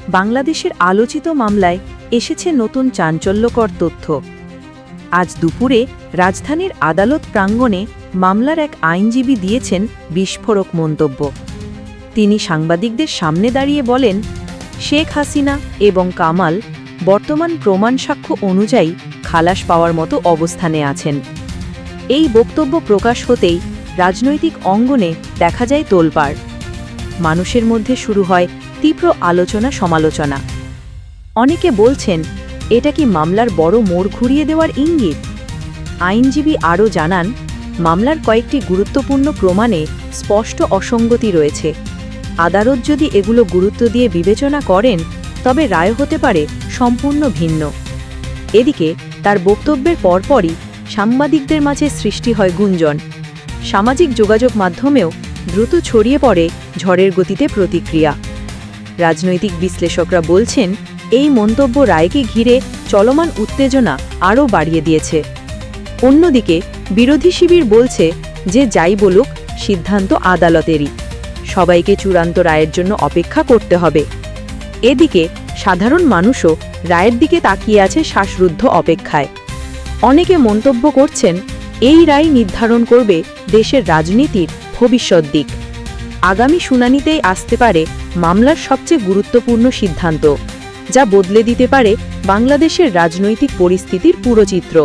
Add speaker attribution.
Speaker 1: বাংলাদেশের আলোচিত মামলায় এসেছে নতুন চাঞ্চল্যকর তথ্য। আজ দুপুরে রাজধানীর আদালত প্রাঙ্গণে মামলার এক আইনজীবী দিয়েছেন বিস্ফোরক মন্তব্য। তিনি সাংবাদিকদের সামনে দাঁড়িয়ে বলেন, শেখ হাসিনা এবং কামাল বর্তমান প্রমাণ সাক্ষ্য অনুযায়ী খালাস পাওয়ার মতো অবস্থানে আছেন। এই বক্তব্য প্রকাশ হতেই রাজনৈতিক অঙ্গনে দেখা যায় তোলপাড়। মানুষের মধ্যে শুরু হয় তীব্র আলোচনা সমালোচনা। অনেকে বলছেন, এটা কি মামলার বড় মোড় ঘুরিয়ে দেওয়ার ইঙ্গিত? আইনজীবী আরও জানান, মামলার কয়েকটি গুরুত্বপূর্ণ প্রমাণে স্পষ্ট অসঙ্গতি রয়েছে। আদালত যদি এগুলো গুরুত্ব দিয়ে বিবেচনা করেন, তবে রায় হতে পারে সম্পূর্ণ ভিন্ন। এদিকে তার বক্তব্যের পরপরই সাংবাদিকদের মাঝে সৃষ্টি হয় গুঞ্জন। সামাজিক যোগাযোগ মাধ্যমেও দ্রুত ছড়িয়ে পড়ে ঝড়ের গতিতে প্রতিক্রিয়া। রাজনৈতিক বিশ্লেষকরা বলছেন, এই মন্তব্য রায়কে ঘিরে চলমান উত্তেজনা আরও বাড়িয়ে দিয়েছে। অন্যদিকে বিরোধী শিবির বলছে যে যাই বলুক, সিদ্ধান্ত আদালতেরই, সবাইকে চূড়ান্ত রায়ের জন্য অপেক্ষা করতে হবে। এদিকে সাধারণ মানুষও রায়ের দিকে তাকিয়ে আছে শ্বাসরুদ্ধ অপেক্ষায়। অনেকে মন্তব্য করছেন, এই রায় নির্ধারণ করবে দেশের রাজনীতির ভবিষ্যৎ দিক। আগামী শুনানিতেই আসতে পারে মামলার সবচেয়ে গুরুত্বপূর্ণ সিদ্ধান্ত, যা বদলে দিতে পারে বাংলাদেশের রাজনৈতিক পরিস্থিতির পুরো চিত্র।